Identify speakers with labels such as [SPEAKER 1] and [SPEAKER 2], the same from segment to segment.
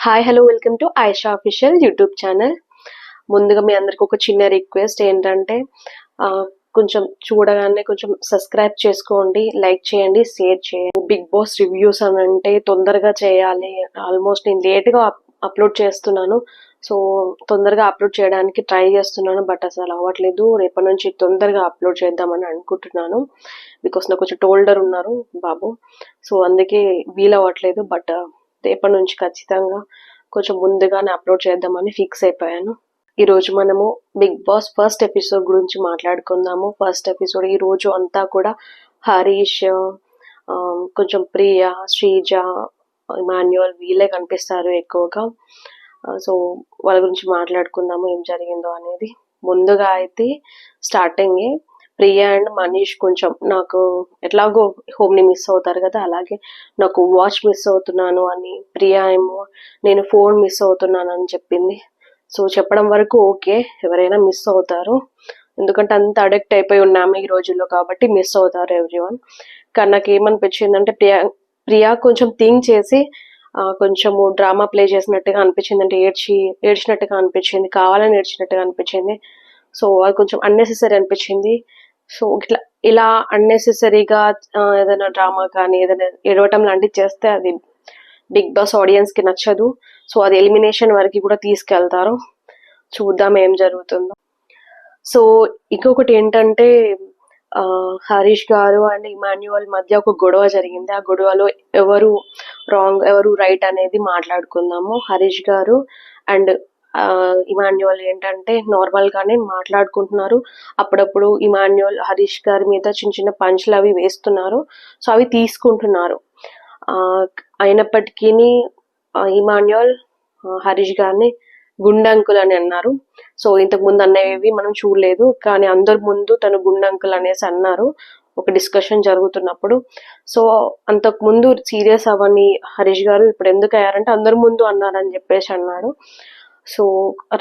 [SPEAKER 1] Hi hello welcome to Ayesha official YouTube channel. ముందుగా మీ అందరికి ఒక చిన్న రిక్వెస్ట్ ఏంటంటే కొంచెం చూడగానే కొంచెం సబ్స్క్రైబ్ చేసుకోండి, లైక్ చేయండి, షేర్ చేయండి. బిగ్ బాస్ రివ్యూస్ అని అంటే తొందరగా చేయాలి, ఆల్మోస్ట్ నేను లేట్గా అప్లోడ్ చేస్తున్నాను. సో తొందరగా అప్లోడ్ చేయడానికి ట్రై చేస్తున్నాను, బట్ అసలు అవ్వట్లేదు. రేపటి నుంచి తొందరగా అప్లోడ్ చేద్దామని అనుకుంటున్నాను. బికాస్ నాకు కొంచెం టోల్డర్ ఉన్నారు బాబు, సో అందుకే వీలవ్వట్లేదు. బట్ రేపటి నుంచి ఖచ్చితంగా కొంచెం ముందుగానే అప్లోడ్ చేద్దామని ఫిక్స్ అయిపోయాను. ఈరోజు మనము బిగ్ బాస్ ఫస్ట్ ఎపిసోడ్ గురించి మాట్లాడుకుందాము. ఫస్ట్ ఎపిసోడ్ ఈ రోజు అంతా కూడా హరీష్, కొంచెం ప్రియ, శ్రీజ, ఇమాన్యుయల్ వీళ్ళే కనిపిస్తారు ఎక్కువగా. సో వాళ్ళ గురించి మాట్లాడుకుందాము ఏం జరిగిందో అనేది. ముందుగా అయితే స్టార్టింగే ప్రియా అండ్ మనీష్ కొంచెం నాకు ఎట్లాగో హోమ్ని మిస్ అవుతారు కదా, అలాగే నాకు వాచ్ మిస్ అవుతున్నాను అని, ప్రియా ఏమో నేను ఫోన్ మిస్ అవుతున్నాను అని చెప్పింది. సో చెప్పడం వరకు ఓకే, ఎవరైనా మిస్ అవుతారు, ఎందుకంటే అంత అడిక్ట్ అయిపోయి ఉన్నాము ఈ రోజుల్లో, కాబట్టి మిస్ అవుతారు ఎవ్రీవన్. కానీ నాకు ఏమనిపించింది అంటే ప్రియా కొంచెం థింక్ చేసి కొంచెము డ్రామా ప్లే చేసినట్టుగా అనిపించింది. అంటే ఏడ్చినట్టుగా అనిపించింది, కావాలని ఏడ్చినట్టుగా అనిపించింది. సో అది కొంచెం అన్నెసెసరీ అనిపించింది. సో ఇట్లా ఇలా అన్నెసెసరీగా ఏదైనా డ్రామా కానీ ఏదైనా ఏడవటం లాంటివి చేస్తే అది బిగ్ బాస్ ఆడియన్స్ కి నచ్చదు. సో అది ఎలిమినేషన్ వరకు కూడా తీసుకెళ్తారు. చూద్దాం ఏం జరుగుతుందో. సో ఇంకొకటి ఏంటంటే హరీష్ గారు అండ్ ఇమాన్యుయల్ మధ్య ఒక గొడవ జరిగింది. ఆ గొడవలో ఎవరు రాంగ్ ఎవరు రైట్ అనేది మాట్లాడుకుందాము. హరీష్ గారు అండ్ ఇమాన్యుయల్ ఏంటంటే నార్మల్ గానే మాట్లాడుకుంటున్నారు. అప్పుడప్పుడు ఇమాన్యుయల్ హరీష్ గారి మీద చిన్న చిన్న పంచులు అవి వేస్తున్నారు. సో అవి తీసుకుంటున్నారు. అయినప్పటికీ ఇమాన్యుయల్ హరీష్ గారిని గుండంకుల్ అని అన్నారు. సో ఇంతకు ముందు అన్నవి మనం చూడలేదు, కానీ అందరి ముందు తను గుండంకుల్ అనేసి అన్నారు ఒక డిస్కషన్ జరుగుతున్నప్పుడు. సో అంతకు ముందు సీరియస్ అవ్వని హరీష్ గారు ఇప్పుడు ఎందుకు అయ్యారంటే అందరి ముందు అన్నారని చెప్పేసి అన్నాడు. సో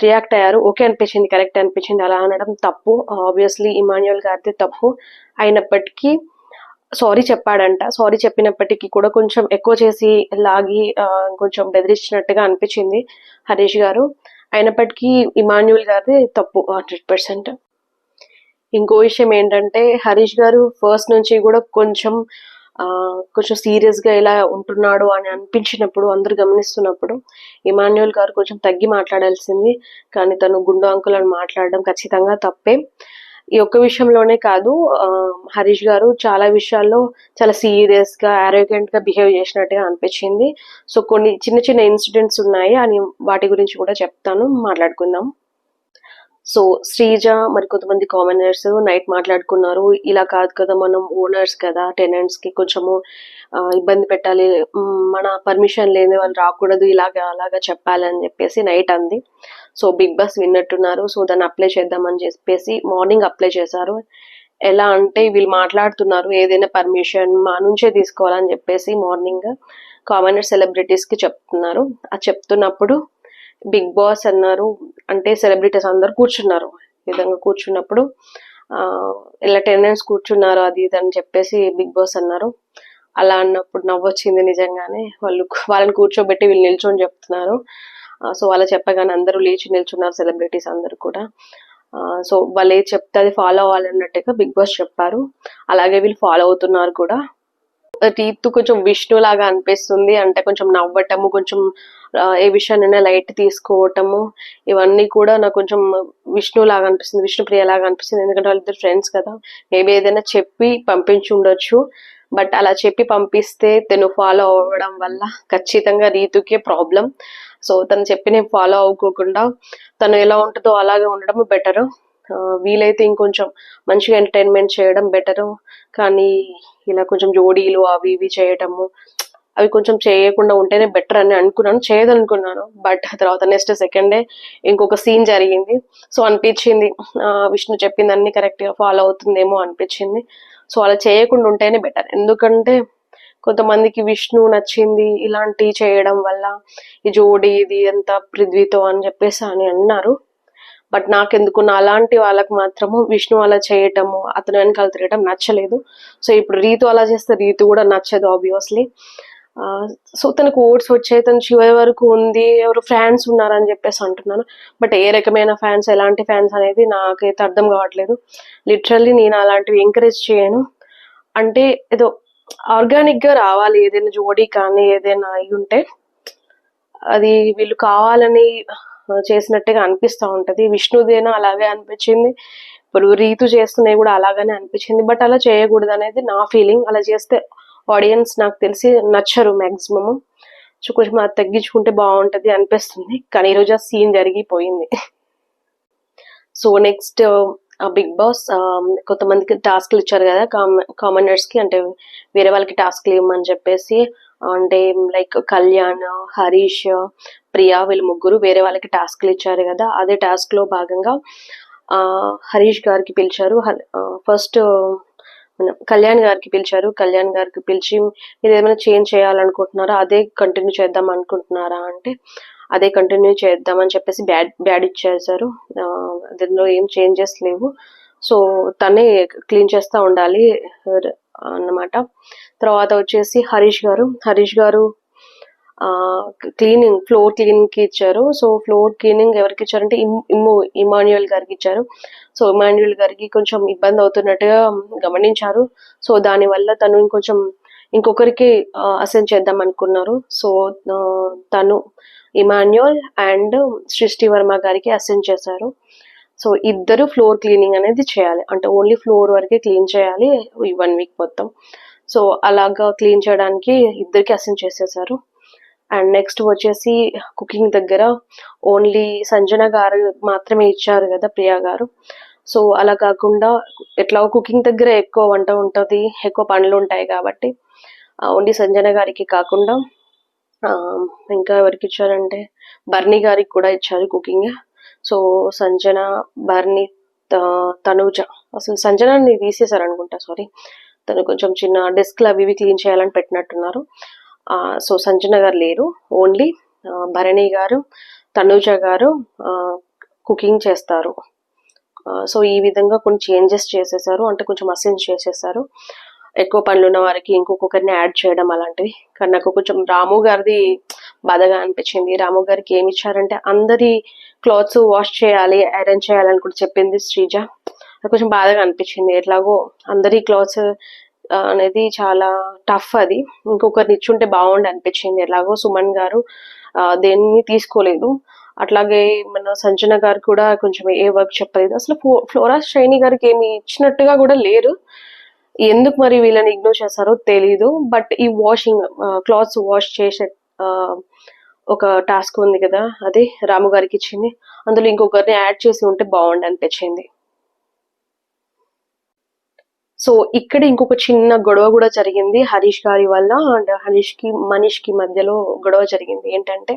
[SPEAKER 1] రియాక్ట్ అయ్యారు. ఓకే అనిపించింది, కరెక్ట్ అనిపించింది. అలా అనడం తప్పు, ఆబ్వియస్లీ ఇమాన్యుయల్ గారిది తప్పు. అయినప్పటికీ సారీ చెప్పాడంట. సారీ చెప్పినప్పటికీ కూడా కొంచెం ఎక్కువ చేసి లాగి కొంచెం బెదిరించినట్టుగా అనిపించింది హరీష్ గారు. అయినప్పటికీ ఇమాన్యుయల్ గారిది తప్పు 100%. ఇంకో విషయం ఏంటంటే హరీష్ గారు ఫస్ట్ నుంచి కూడా కొంచెం సీరియస్ గా ఇలా ఉంటున్నాడు అని అనిపించినప్పుడు, అందరు గమనిస్తున్నప్పుడు ఇమాన్యుయల్ గారు కొంచెం తగ్గి మాట్లాడాల్సింది. కానీ తను గుండు అంకుల్ అని మాట్లాడడం ఖచ్చితంగా తప్పే. ఈ ఒక్క విషయంలోనే కాదు, హరీష్ గారు చాలా విషయాల్లో చాలా సీరియస్ గా ఆరోగెంట్ గా బిహేవ్ చేసినట్టుగా అనిపించింది. సో కొన్ని చిన్న చిన్న ఇన్సిడెంట్స్ ఉన్నాయి అని వాటి గురించి కూడా చెప్తాను, మాట్లాడుకుందాం. సో శ్రీజ మరి కొంతమంది కామనర్స్ నైట్ మాట్లాడుకున్నారు. ఇలా కాదు కదా, మనం ఓనర్స్ కదా, టెనెంట్స్ కి కొంచెము ఇబ్బంది పెట్టాలి, మన పర్మిషన్ లేని వాళ్ళు రాకూడదు, ఇలాగా అలాగా చెప్పాలని చెప్పేసి నైట్ అంది. సో బిగ్ బాస్ విన్నట్టున్నారు. సో దాన్ని అప్లై చేద్దామని చెప్పేసి మార్నింగ్ అప్లై చేశారు. ఎలా అంటే వీళ్ళు మాట్లాడుతున్నారు ఏదైనా పర్మిషన్ మా నుంచే తీసుకోవాలని చెప్పేసి మార్నింగ్ కామనర్ సెలబ్రిటీస్ కి చెప్తున్నారు. అది చెప్తున్నప్పుడు బిగ్ బాస్ అన్నారు, అంటే సెలబ్రిటీస్ అందరు కూర్చున్నారు. ఈ విధంగా కూర్చున్నప్పుడు ఇలా టెనెంట్స్ కూర్చున్నారు అది ఇది అని చెప్పేసి బిగ్ బాస్ అన్నారు. అలా అన్నప్పుడు నవ్వొచ్చింది నిజంగానే. వాళ్ళని కూర్చోబెట్టి వీళ్ళు నిల్చొని చెప్తున్నారు. సో వాళ్ళు చెప్పగానే అందరూ లేచి నిల్చున్నారు, సెలబ్రిటీస్ అందరూ కూడా. సో వాళ్ళు ఏది చెప్తే అది ఫాలో అవ్వాలన్నట్టుగా బిగ్ బాస్ చెప్పారు. అలాగే వీళ్ళు ఫాలో అవుతున్నారు కూడా. రీతు కొంచెం విష్ణు లాగా అనిపిస్తుంది, అంటే కొంచెం నవ్వటము, కొంచెం ఏ విషయాన్నైనా లైట్ తీసుకోవటము, ఇవన్నీ కూడా నాకు కొంచెం విష్ణు లాగా అనిపిస్తుంది, విష్ణుప్రియ లాగా అనిపిస్తుంది. ఎందుకంటే వాళ్ళిద్దరు ఫ్రెండ్స్ కదా, మేబీ ఏదైనా చెప్పి పంపించి ఉండొచ్చు. బట్ అలా చెప్పి పంపిస్తే తను ఫాలో అవ్వడం వల్ల ఖచ్చితంగా రీతుకే ప్రాబ్లం. సో తను చెప్పి ఫాలో అవ్వకోకుండా తను ఎలా ఉంటుందో అలాగే ఉండడం బెటరు. వీలైతే ఇంకొంచెం మంచిగా ఎంటర్టైన్మెంట్ చేయడం బెటరు. కానీ ఇలా కొంచెం జోడీలు అవి ఇవి చేయటము, అవి కొంచెం చేయకుండా ఉంటేనే బెటర్ అని అనుకున్నాను, చేయదనుకున్నాను. బట్ తర్వాత నెక్స్ట్ సెకండ్ డే ఇంకొక సీన్ జరిగింది. సో అనిపించింది విష్ణు చెప్పింది అన్ని కరెక్ట్ గా ఫాలో అవుతుందేమో అనిపించింది. సో అలా చేయకుండా ఉంటేనే బెటర్. ఎందుకంటే కొంతమందికి విష్ణు నచ్చింది ఇలాంటి చేయడం వల్ల, ఈ జోడీ ఇది ఎంత పృథ్వీతో అని చెప్పేసి అని అన్నారు. బట్ నాకెందుకు అలాంటి వాళ్ళకి మాత్రము విష్ణు అలా చేయటము, అతను వెనకాల తిరగటం నచ్చలేదు. సో ఇప్పుడు రీతు అలా చేస్తే రీతు కూడా నచ్చదు ఆబ్వియస్లీ. సో తనకు ఓట్స్ వచ్చాయి, తను చివరి వరకు ఉంది, ఎవరు ఫ్యాన్స్ ఉన్నారని చెప్పేసి అంటున్నాను. బట్ ఏ రకమైన ఫ్యాన్స్, ఎలాంటి ఫ్యాన్స్ అనేది నాకైతే అర్థం కావట్లేదు. లిటరల్లీ నేను అలాంటివి ఎంకరేజ్ చేయను. అంటే ఏదో ఆర్గానిక్గా రావాలి, ఏదైనా జోడీ కానీ ఏదైనా అయి ఉంటే అది వీళ్ళు కావాలని చేసినట్టుగా అనిపిస్తూ ఉంటుంది. విష్ణుదేనా అలాగే అనిపించింది, ఇప్పుడు రీతు చేస్తున్నాయి కూడా అలాగనే అనిపించింది. బట్ అలా చేయకూడదు అనేది నా ఫీలింగ్. అలా చేస్తే ఆడియన్స్ నాకు తెలిసి నచ్చరు మ్యాక్సిమము. సో కొంచెం అది తగ్గించుకుంటే బాగుంటుంది అనిపిస్తుంది. కానీ ఈరోజు ఆ సీన్ జరిగిపోయింది. సో నెక్స్ట్ బిగ్ బాస్ కొంతమందికి టాస్క్లు ఇచ్చారు కదా కామనర్స్కి, అంటే వేరే వాళ్ళకి టాస్క్లు ఇవ్వమని చెప్పేసి. అంటే లైక్ కళ్యాణ్, హరీష్, ప్రియా వీళ్ళు ముగ్గురు వేరే వాళ్ళకి టాస్క్లు ఇచ్చారు కదా. అదే టాస్క్లో భాగంగా హరీష్ గారికి పిలిచారు. ఫస్ట్ కళ్యాణ్ గారికి పిలిచారు. కళ్యాణ్ గారికి పిలిచి మీరు ఏమైనా చేంజ్ చేయాలనుకుంటున్నారా, అదే కంటిన్యూ చేద్దాం అనుకుంటున్నారా అంటే అదే కంటిన్యూ చేద్దామని చెప్పేసి బ్యాడ్ ఇచ్చేసారు. దీనిలో ఏం చేంజెస్ లేవు, సో తనే క్లీన్ చేస్తూ ఉండాలి అన్నమాట. తర్వాత వచ్చేసి హరీష్ గారు క్లీనింగ్, ఫ్లోర్ క్లీనింగ్కి ఇచ్చారు. సో ఫ్లోర్ క్లీనింగ్ ఎవరికి ఇచ్చారంటే ఇమాన్యుయల్ గారికి ఇచ్చారు. సో ఇమాన్యుయల్ గారికి కొంచెం ఇబ్బంది అవుతున్నట్టుగా గమనించారు. సో దానివల్ల తను ఇంకొకరికి అసైన్ చేద్దాం అనుకున్నారు. సో తను ఇమాన్యుయల్ అండ్ సృష్టి వర్మ గారికి అసైన్ చేశారు. సో ఇద్దరు ఫ్లోర్ క్లీనింగ్ అనేది చేయాలి, అంటే ఓన్లీ ఫ్లోర్ వరకే క్లీన్ చేయాలి ఈ 1 వీక్ మొత్తం. సో అలాగా క్లీన్ చేయడానికి ఇద్దరికి అసైన్ చేసేసారు. అండ్ నెక్స్ట్ వచ్చేసి కుకింగ్ దగ్గర ఓన్లీ సంజన గారు మాత్రమే ఇచ్చారు కదా, ప్రియా గారు. సో అలా కాకుండా ఎట్లా కుకింగ్ దగ్గర ఎక్కువ వంట ఉంటుంది, ఎక్కువ పనులు ఉంటాయి కాబట్టి ఓన్లీ సంజన గారికి కాకుండా ఇంకా ఎవరికి ఇచ్చారంటే బర్నీ గారికి కూడా ఇచ్చారు కుకింగ్. సో సంజన, బర్నీ, తనూజ, అసలు సంజనాన్ని తీసేశారు అనుకుంటా, సారీ, తను కొంచెం చిన్న డెస్క్లు అవి ఇవి క్లీన్ చేయాలని పెట్టినట్టున్నారు. సో సంజన గారు లేరు, ఓన్లీ భరణి గారు, తనూజ గారు కుకింగ్ చేస్తారు. సో ఈ విధంగా కొన్ని చేంజెస్ చేసేసారు, అంటే కొంచెం అసైన్ చేసేసారు. ఎక్కువ పనులు ఉన్న వారికి ఇంకొకరిని యాడ్ చేయడం అలాంటివి. కానీ నాకు కొంచెం రాము గారిది బాధగా అనిపించింది. రాము గారికి ఏమి ఇచ్చారంటే అందరి క్లాత్స్ వాష్ చేయాలి, ఐరన్ చేయాలని కూడా చెప్పింది శ్రీజ. నాకు కొంచెం బాధగా అనిపించింది. ఎట్లాగో అందరి క్లాత్స్ అనేది చాలా టఫ్, అది ఇంకొకరిని ఇచ్చుంటే బాగుండి అనిపించింది. ఎలాగో సుమన్ గారు దేన్ని తీసుకోలేదు, అట్లాగే మన సంజన గారు కూడా కొంచెం ఏ వర్క్ చెప్పలేదు. అసలు ఫ్లోరా షైనీ గారికి ఏమి ఇచ్చినట్టుగా కూడా లేరు. ఎందుకు మరి వీళ్ళని ఇగ్నోర్ చేస్తారో తెలీదు. బట్ ఈ వాషింగ్ క్లాత్స్ వాష్ చేసే ఒక టాస్క్ ఉంది కదా, అది రాము గారికి ఇచ్చింది. అందులో ఇంకొకరిని యాడ్ చేసి ఉంటే బాగుండి అనిపించింది. సో ఇక్కడ ఇంకొక చిన్న గొడవ కూడా జరిగింది హరీష్ గారి వల్ల, అండ్ మనీష్ కి మధ్యలో గొడవ జరిగింది. ఏంటంటే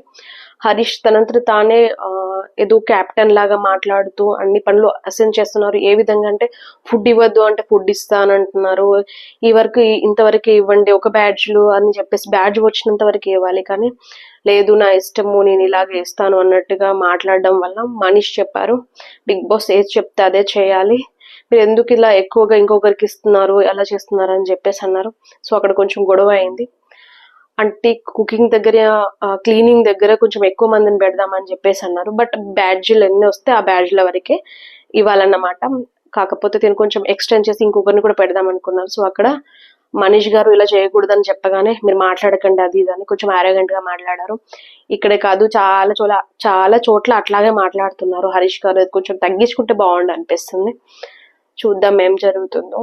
[SPEAKER 1] హరీష్ తనంతట తానే ఏదో క్యాప్టెన్ లాగా మాట్లాడుతూ అన్ని పనులు అసైన్ చేస్తున్నారు. ఏ విధంగా అంటే ఫుడ్ ఇవ్వద్దు అంటే ఫుడ్ ఇస్తానంటున్నారు, ఈ వరకు ఇంతవరకు ఇవ్వండి ఒక బ్యాడ్జ్లు అని చెప్పేసి బ్యాడ్జ్ వచ్చినంత వరకు ఇవ్వాలి, కానీ లేదు నా ఇష్టము నేను ఇలాగే ఇస్తాను అన్నట్టుగా మాట్లాడడం వల్ల మనీష్ చెప్పారు బిగ్ బాస్ ఏది చెప్తే అదే చేయాలి, మీరు ఎందుకు ఇలా ఎక్కువగా ఇంకొకరికి ఇస్తున్నారు, ఎలా చేస్తున్నారు అని చెప్పేసి అన్నారు. సో అక్కడ కొంచెం గొడవ అయింది. అంటే కుకింగ్ దగ్గర, క్లీనింగ్ దగ్గర కొంచెం ఎక్కువ మందిని పెడదామని చెప్పేసి అన్నారు. బట్ బ్యాడ్జ్లు ఎన్ని వస్తే ఆ బ్యాడ్జ్ల వరకే ఇవ్వాలన్నమాట. కాకపోతే దీన్ని కొంచెం ఎక్స్టెండ్ చేసి ఇంకొకరిని కూడా పెడదాం అనుకున్నారు. సో అక్కడ మనీష్ గారు ఇలా చేయకూడదని చెప్పగానే మీరు మాట్లాడకండి అది ఇది అని కొంచెం ఆరోగెంట్ గా మాట్లాడారు. ఇక్కడే కాదు చాలా చోట్ల అట్లాగే మాట్లాడుతున్నారు హరీష్ గారు. కొంచెం తగ్గించుకుంటే బాగుండు అనిపిస్తుంది. చూద్దాం ఏం జరుగుతుందో.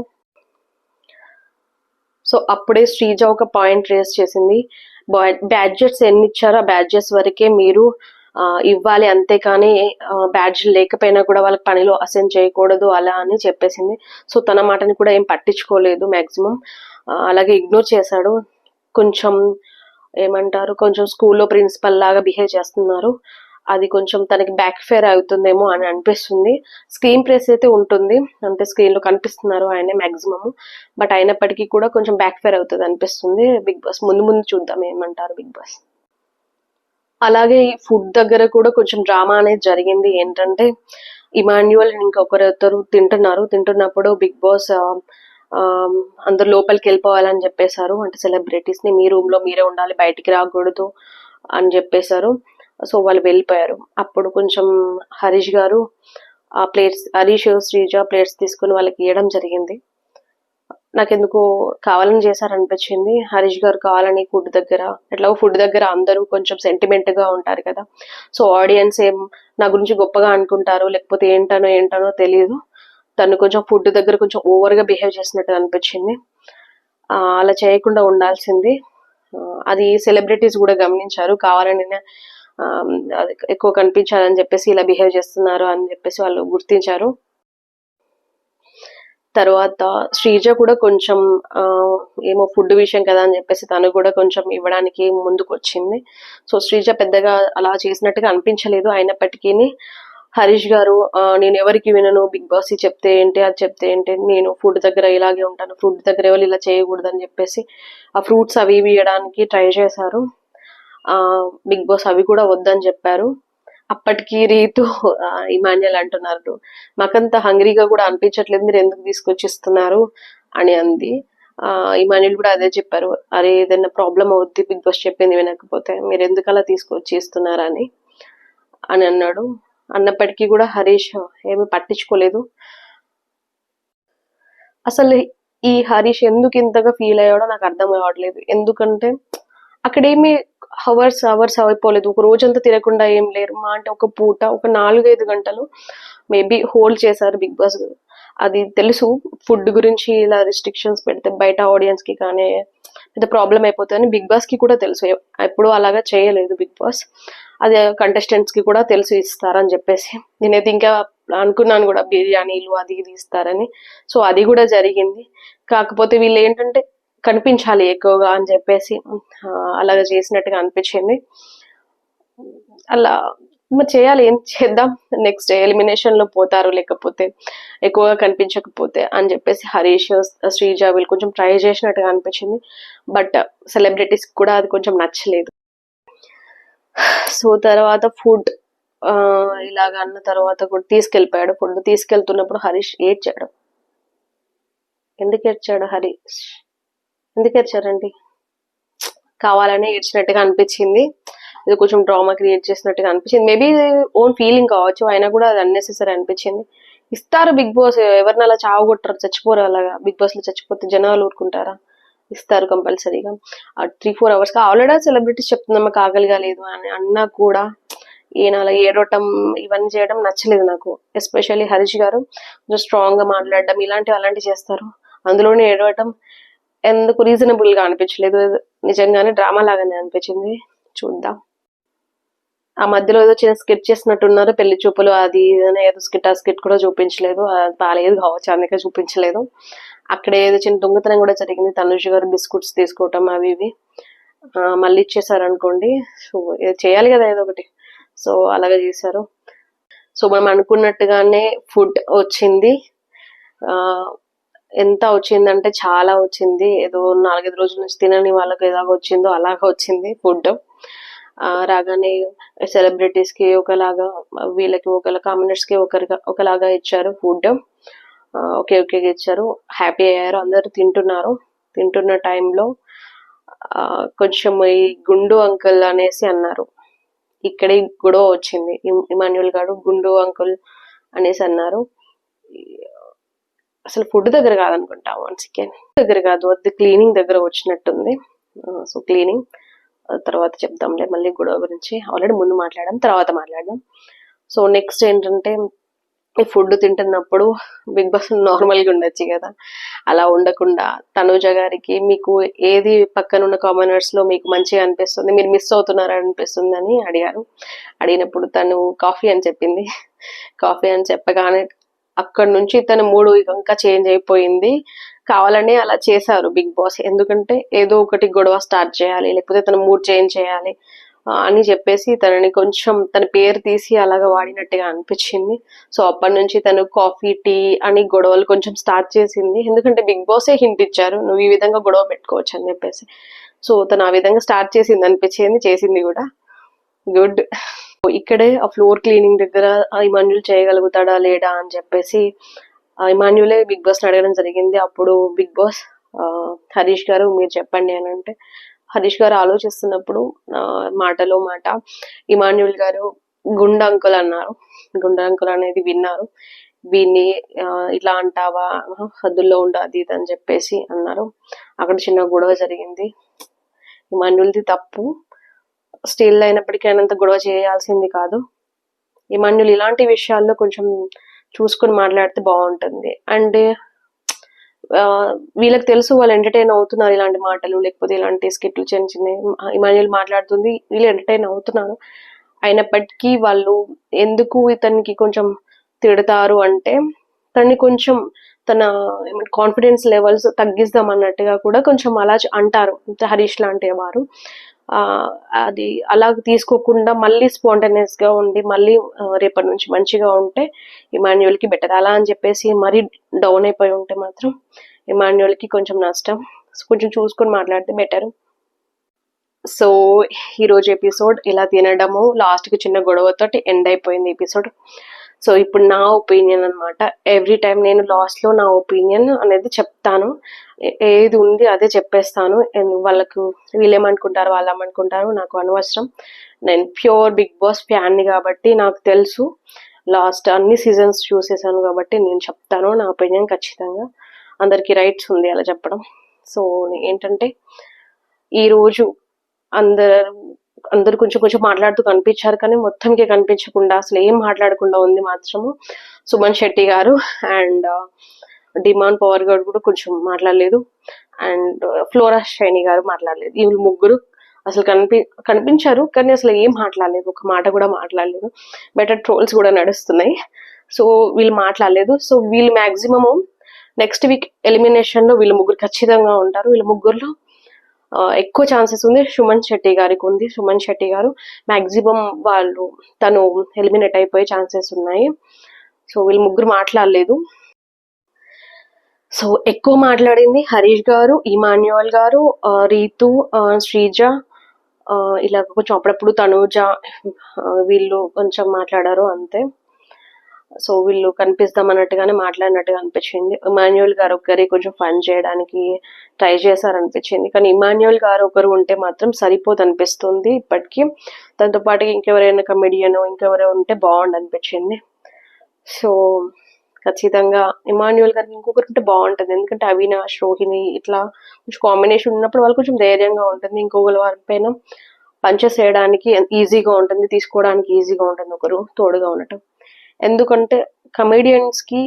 [SPEAKER 1] సో అప్పుడే శ్రీజ ఒక పాయింట్ రేస్ చేసింది, బ్యాడ్జెస్ ఎన్ని ఇచ్చారో ఆ బ్యాడ్జెస్ వరకే మీరు ఇవ్వాలి, అంతేకాని బ్యాడ్జ్ లేకపోయినా కూడా వాళ్ళకి పనిలో అసైన్ చేయకూడదు అలా అని చెప్పేసింది. సో తన మాటని కూడా ఏం పట్టించుకోలేదు మ్యాక్సిమం, అలాగే ఇగ్నోర్ చేశాడు. కొంచెం ఏమంటారు, కొంచెం స్కూల్లో ప్రిన్సిపల్ లాగా బిహేవ్ చేస్తున్నారు. అది కొంచెం తనకి బ్యాక్ ఫైర్ అవుతుందేమో అని అనిపిస్తుంది. స్క్రీన్ ప్రెస్ అయితే ఉంటుంది, అంటే స్క్రీన్ లో కనిపిస్తున్నారు ఆయనే మ్యాక్సిమం, బట్ అయినప్పటికీ కూడా కొంచెం బ్యాక్ ఫైర్ అవుతుంది అనిపిస్తుంది. బిగ్ బాస్ ముందు చూద్దాం ఏమంటారు బిగ్ బాస్. అలాగే ఈ ఫుడ్ దగ్గర కూడా కొంచెం డ్రామా అనేది జరిగింది. ఏంటంటే ఇమాన్యుయల్ ఇంకొకరు తింటున్నప్పుడు బిగ్ బాస్ అందరు లోపలికి వెళ్ళిపోవాలని చెప్పేశారు. అంటే సెలబ్రిటీస్ ని మీ రూమ్ లో మీరే ఉండాలి, బయటికి రాకూడదు అని చెప్పేశారు. సో వాళ్ళు వెళ్ళిపోయారు. అప్పుడు కొంచెం హరీష్ గారు ఆ ప్లేట్స్, హరీష్ శ్రీజ ప్లేట్స్ తీసుకుని వాళ్ళకి ఇవ్వడం జరిగింది. నాకెందుకో కావాలని చేశారనిపించింది. హరీష్ గారు కావాలని ఫుడ్ దగ్గర, ఎట్లా ఫుడ్ దగ్గర అందరూ కొంచెం సెంటిమెంట్ గా ఉంటారు కదా, సో ఆడియన్స్ ఏం నా గురించి గొప్పగా అనుకుంటారు లేకపోతే ఏంటనో తెలియదు, తను కొంచెం ఫుడ్ దగ్గర కొంచెం ఓవర్ గా బిహేవ్ చేసినట్టు అనిపించింది. అలా చేయకుండా ఉండాల్సింది. అది సెలబ్రిటీస్ కూడా గమనించారు. కావాలని అది ఎక్కువ కనిపించాలని చెప్పేసి ఇలా బిహేవ్ చేస్తున్నారు అని చెప్పేసి వాళ్ళు గుర్తించారు. తర్వాత శ్రీజ కూడా కొంచెం ఏమో ఫుడ్ విషయం కదా అని చెప్పేసి తను కూడా కొంచెం ఇవ్వడానికి ముందుకు వచ్చింది. సో శ్రీజ పెద్దగా అలా చేసినట్టుగా అనిపించలేదు. అయినప్పటికీ హరీష్ గారు నేను ఎవరికి వినను, బిగ్ బాస్ చెప్తే ఏంటి అది చెప్తే ఏంటి, నేను ఫుడ్ దగ్గర ఇలాగే ఉంటాను, ఫుడ్ దగ్గర ఎవరు ఇలా చేయకూడదు అని చెప్పేసి ఆ ఫ్రూట్స్ అవి ఇవ్వడానికి ట్రై చేశారు. బిగ్ బాస్ అవి కూడా వద్దని చెప్పారు. అప్పటికి రీతు ఇమాన్యుయల్ అంటున్నారు, మాకంత హంగ్రీగా కూడా అనిపించట్లేదు, మీరు ఎందుకు తీసుకొచ్చి ఇస్తున్నారు అని అంది. ఇమాన్యుయల్ కూడా అదే చెప్పారు, అరే ఏదైనా ప్రాబ్లం అవుద్ది బిగ్ బాస్ చెప్పింది వినకపోతే, మీరు ఎందుకు అలా తీసుకొచ్చి ఇస్తున్నారని అని అన్నాడు. అన్నప్పటికీ కూడా హరీష్ ఏమి పట్టించుకోలేదు. అసలు ఈ హరీష్ ఎందుకు ఇంతగా ఫీల్ అయ్యాడో నాకు అర్థం కావట్లేదు. ఎందుకంటే అక్కడేమి అవర్స్ అయిపోలేదు, ఒక రోజంతా తిరగకుండా ఏం లేరు, మా అంటే ఒక పూట ఒక 4-5 గంటలు మేబీ హోల్డ్ చేశారు బిగ్ బాస్. అది తెలుసు, ఫుడ్ గురించి ఇలా రిస్ట్రిక్షన్స్ పెడితే బయట ఆడియన్స్ కి కానీ పెద్ద ప్రాబ్లం అయిపోతుందని బిగ్ బాస్ కి కూడా తెలుసు. ఎప్పుడు అలాగా చేయలేదు బిగ్ బాస్, అది కంటెస్టెంట్స్ కి కూడా తెలుసు ఇస్తారని చెప్పేసి. నేనైతే ఇంకా అనుకున్నాను కూడా బిర్యానీలు అది ఇది ఇస్తారని. సో అది కూడా జరిగింది. కాకపోతే వీళ్ళు ఏంటంటే కనిపించాలి ఎక్కువగా అని చెప్పేసి అలాగ చేసినట్టుగా అనిపించింది. అలా మరి చేయాలి, ఏం చేద్దాం, నెక్స్ట్ ఎలిమినేషన్ లో పోతారు లేకపోతే ఎక్కువగా కనిపించకపోతే అని చెప్పేసి హరీష్ శ్రీజ వీళ్ళు కొంచెం ట్రై చేసినట్టుగా అనిపించింది. బట్ సెలబ్రిటీస్ కూడా అది కొంచెం నచ్చలేదు. సో తర్వాత ఫుడ్ ఇలాగ అన్న తర్వాత కూడా తీసుకెళ్ళిపోయాడు. ఫుడ్ తీసుకెళ్తున్నప్పుడు హరీష్ ఏడ్చాడు. ఎందుకు ఏడ్చాడు హరీష్, ఎందుకు ఏడ్చారండి? కావాలని ఏడ్చినట్టుగా అనిపించింది. ఇది కొంచెం డ్రామా క్రియేట్ చేసినట్టుగా అనిపించింది. మేబీ ఓన్ ఫీలింగ్ కావచ్చు, అయినా కూడా అది అన్నెసెసరీ అనిపించింది. ఇస్తారు బిగ్ బాస్, ఎవరిని అలా చావగొట్టరు, చచ్చిపోరు. అలాగా బిగ్ బాస్ లో చచ్చిపోతే జనాలు ఊరుకుంటారా? ఇస్తారు కంపల్సరీగా. 3-4 hours ఆల్రెడీ సెలబ్రిటీస్ చెప్తున్నాం మాకు ఆకలిగా లేదు అని అన్నా కూడా ఈయన అలా ఏడవటం ఇవన్నీ చేయడం నచ్చలేదు నాకు. ఎస్పెషల్లీ హరీష్ గారు కొంచెం స్ట్రాంగ్ గా మాట్లాడడం అలాంటివి చేస్తారు, అందులోనే ఏడవటం ఎందుకు రీజనబుల్ గా అనిపించలేదు. నిజంగానే డ్రామా లాగానే అనిపించింది. చూద్దాం. ఆ మధ్యలో ఏదో చిన్న స్కిట్ చేసినట్టున్నారు, పెళ్లి చూపులు అది ఏదో స్కిట్, ఆ స్కిట్ కూడా చూపించలేదు, బాగాలేదు కావచ్చు అందుకే చూపించలేదు. అక్కడ ఏదో చిన్న దొంగతనం కూడా జరిగింది, తనుష్ గారు బిస్కెట్స్ తీసుకోవటం అవి ఇవి మళ్ళీ ఇచ్చేసారు అనుకోండి. సో చేయాలి కదా ఏదో ఒకటి, సో అలాగే చేశారు. సో మనం అనుకున్నట్టుగానే ఫుడ్ వచ్చింది. ఎంత వచ్చిందంటే చాలా వచ్చింది. ఏదో 4-5 రోజుల నుంచి తినని వాళ్ళకి ఎలాగ వచ్చిందో అలాగ వచ్చింది ఫుడ్. రాగానే సెలబ్రిటీస్ కి ఒకలాగా, వీళ్ళకి ఒకలా, కామెంటర్స్ కి ఒకలాగా ఇచ్చారు ఫుడ్. ఒకే ఇచ్చారు, హ్యాపీ అయ్యారు, అందరు తింటున్నారు. తింటున్న టైంలో కొంచెం ఈ గుండు అంకుల్ అనేసి అన్నారు. ఇక్కడే గొడవ వచ్చింది. ఇమాన్యుయల్ గారు గుండు అంకుల్ అనేసి అన్నారు. అసలు ఫుడ్ దగ్గర కాదనుకుంటా, వన్ సెకండ్ దగ్గర కాదు, అది క్లీనింగ్ దగ్గర వచ్చినట్టుంది. సో క్లీనింగ్ తర్వాత చెప్దాంలే, మళ్ళీ గొడవ గురించి ఆల్రెడీ ముందు మాట్లాడడం, తర్వాత మాట్లాడదాం. సో నెక్స్ట్ ఏంటంటే ఈ ఫుడ్ తింటున్నప్పుడు బిగ్ బాస్ నార్మల్ గా ఉండొచ్చు కదా, అలా ఉండకుండా తనుజ గారికి మీకు ఏది పక్కన ఉన్న కామనర్స్ లో మీకు మంచిగా అనిపిస్తుంది, మీరు మిస్ అవుతున్నారా అనిపిస్తుంది అని అడిగారు. అడిగినప్పుడు తను కాఫీ అని చెప్పింది. కాఫీ అని చెప్పగానే అక్కడ నుంచి తన మూడు ఇంకా చేంజ్ అయిపోయింది. కావాలని అలా చేశారు బిగ్ బాస్, ఎందుకంటే ఏదో ఒకటి గొడవ స్టార్ట్ చేయాలి లేకపోతే తన మూడ్ చేంజ్ చేయాలి అని చెప్పేసి తనని కొంచెం తన పేరు తీసి అలాగా వాడినట్టుగా అనిపించింది. సో అప్పటి నుంచి తను కాఫీ టీ అని గొడవలు కొంచెం స్టార్ట్ చేసింది. ఎందుకంటే బిగ్ బాసే హింట్ ఇచ్చారు, నువ్వు ఈ విధంగా గొడవ పెట్టుకోవచ్చు అని చెప్పేసి. సో తను ఆ విధంగా స్టార్ట్ చేసింది అనిపించింది, చేసింది కూడా గుడ్. ఇక్కడే ఆ ఫ్లోర్ క్లీనింగ్ దగ్గర ఇమాన్యుయల్ చేయగలుగుతాడా లేడా అని చెప్పేసి ఇమాన్యులే బిగ్ బాస్ అడగడం జరిగింది. అప్పుడు బిగ్ బాస్ హరీష్ గారు మీరు చెప్పండి అని అంటే, హరీష్ గారు ఆలోచిస్తున్నప్పుడు మాటలో మాట ఇమాన్యుల్ గారు గుండా అంకుల్ అన్నారు. గుండా అంకుల్ అనేది విన్నారు. వీన్ని ఇట్లా అంటావా, హద్దుల్లో ఉండు అది ఇది అని చెప్పేసి అన్నారు. అక్కడ చిన్న గొడవ జరిగింది. ఇమాన్యుల్ది తప్పు, స్టిల్ అయినప్పటికీ ఆయనంత గొడవ చేయాల్సింది కాదు. ఇమాన్యుల్ ఇలాంటి విషయాల్లో కొంచెం చూసుకుని మాట్లాడితే బాగుంటుంది. అండ్ వీళ్ళకి తెలుసు వాళ్ళు ఎంటర్టైన్ అవుతున్నారు ఇలాంటి మాటలు లేకపోతే ఇలాంటి స్కిట్లు చిన్న చిన్న ఇమాన్యుల్ మాట్లాడుతుంది, వీళ్ళు ఎంటర్టైన్ అవుతున్నారు. అయినప్పటికీ వాళ్ళు ఎందుకు ఇతనికి కొంచెం తిడతారు అంటే, తన్ని కొంచెం తన కాన్ఫిడెన్స్ లెవెల్స్ తగ్గిద్దాం అన్నట్టుగా కూడా కొంచెం అలా అంటారు హరీష్ లాంటి వారు. అది అలా తీసుకోకుండా మళ్ళీ స్పాంటేనియస్ గా ఉండి మళ్ళీ రేపటి నుంచి మంచిగా ఉంటే ఇమాన్యుల్ కి బెటర్. అలా అని చెప్పేసి మరీ డౌన్ అయిపోయి ఉంటే మాత్రం ఇమాన్యుల్ కి కొంచెం నష్టం. కొంచెం చూసుకొని మాట్లాడితే బెటర్. సో ఈరోజు ఎపిసోడ్ ఇలా తినడము లాస్ట్ కి చిన్న గొడవతోటి ఎండ్ అయిపోయింది ఎపిసోడ్. సో ఇప్పుడు నా ఒపీనియన్ అనమాట. ఎవ్రీ టైం నేను లాస్ట్ లో నా ఒపీనియన్ అనేది చెప్తాను. ఏది ఉంది అదే చెప్పేస్తాను. వాళ్ళకు వీళ్ళేమనుకుంటారు వాళ్ళు ఏమనుకుంటారు నాకు అనవసరం. నేను ప్యూర్ బిగ్ బాస్ ఫ్యాన్ని కాబట్టి నాకు తెలుసు, లాస్ట్ అన్ని సీజన్స్ చూసేసాను కాబట్టి నేను చెప్తాను నా ఒపీనియన్. ఖచ్చితంగా అందరికి రైట్స్ ఉంది అలా చెప్పడం. సో ఏంటంటే ఈరోజు అందరు కొంచెం కొంచెం మాట్లాడుతూ కనిపించారు, కానీ మొత్తంకి కనిపించకుండా అసలు ఏం మాట్లాడకుండా ఉంది మాత్రము సుమన్ శెట్టి గారు. అండ్ డిమాండ్ పవర్ గారు కూడా కొంచెం మాట్లాడలేదు. అండ్ ఫ్లోరా షైని గారు మాట్లాడలేదు. వీళ్ళు ముగ్గురు అసలు కనిపించారు కానీ అసలు ఏం మాట్లాడలేదు, ఒక మాట కూడా మాట్లాడలేదు. బెటర్ ట్రోల్స్ కూడా నడుస్తున్నాయి. సో వీళ్ళు మాట్లాడలేదు. సో వీళ్ళు మాక్సిమము నెక్స్ట్ వీక్ ఎలిమినేషన్ లో వీళ్ళు ముగ్గురు ఖచ్చితంగా ఉంటారు. వీళ్ళ ముగ్గురులో ఎక్కువ ఛాన్సెస్ ఉంది సుమన్ శెట్టి గారికి ఉంది. సుమన్ శెట్టి గారు మాక్సిమం తను ఎలిమినేట్ అయిపోయే ఛాన్సెస్ ఉన్నాయి. సో వీళ్ళు ముగ్గురు మాట్లాడలేదు. సో ఎక్కువ మాట్లాడింది హరీష్ గారు, ఇమాన్యుయల్ గారు, రీతు, శ్రీజ, ఇలా కొంచెం అప్పుడప్పుడు తనూజ, వీళ్ళు కొంచెం మాట్లాడారు అంతే. సో వీళ్ళు కనిపిస్తాం అన్నట్టుగానే మాట్లాడినట్టుగా అనిపించింది. ఇమాన్యుయల్ గారు ఒకరి కొంచెం ఫన్ చేయడానికి ట్రై చేశారు అనిపించింది, కానీ ఇమాన్యుయల్ గారు ఒకరు ఉంటే మాత్రం సరిపోదు అనిపిస్తుంది ఇప్పటికీ. దాంతో పాటు ఇంకెవరైనా కమెడియన్ ఇంకెవరైనా ఉంటే బాగుండు అనిపించింది. సో ఖచ్చితంగా ఇమాన్యుయల్ గారికి ఇంకొకరు ఉంటే బాగుంటుంది. ఎందుకంటే అవినాష్, రోహిణి ఇట్లా కొంచెం కాంబినేషన్ ఉన్నప్పుడు వాళ్ళు కొంచెం ధైర్యంగా ఉంటుంది. ఇంకొకరు వారి పైన పంచెస్ వేయడానికి ఈజీగా ఉంటుంది, తీసుకోవడానికి ఈజీగా ఉంటుంది ఒకరు తోడుగా ఉండటం. ఎందుకంటే కమెడియన్స్ కి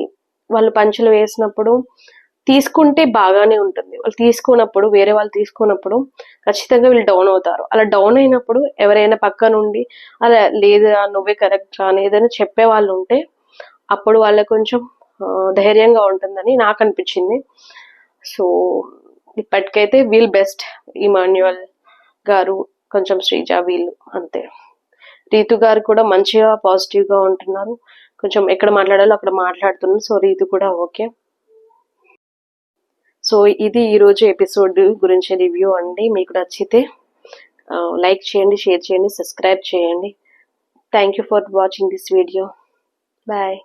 [SPEAKER 1] వాళ్ళు పంచులు వేసినప్పుడు తీసుకుంటే బాగానే ఉంటుంది, వాళ్ళు తీసుకున్నప్పుడు వేరే వాళ్ళు తీసుకున్నప్పుడు ఖచ్చితంగా వీళ్ళు డౌన్ అవుతారు. అలా డౌన్ అయినప్పుడు ఎవరైనా పక్క నుండి అలా లేదా నువ్వే కరెక్ట్ అని ఏదైనా చెప్పే వాళ్ళు ఉంటే అప్పుడు వాళ్ళకి కొంచెం ధైర్యంగా ఉంటుందని నాకు అనిపించింది. సో ఇప్పటికైతే వీళ్ళు బెస్ట్, ఇమాన్యుయల్ గారు, కొంచెం శ్రీజ, వీళ్ళు అంతే. రీతు గారు కూడా మంచిగా పాజిటివ్ గా ఉంటున్నారు, కొంచెం ఎక్కడ మాట్లాడాలో అక్కడ మాట్లాడుతున్నారు. సో రీతు కూడా ఓకే. సో ఇది ఈరోజు ఎపిసోడ్ గురించి రివ్యూ అండి. మీకు నచ్చితే లైక్ చేయండి, షేర్ చేయండి, సబ్స్క్రైబ్ చేయండి. Thank you for watching this video. Bye.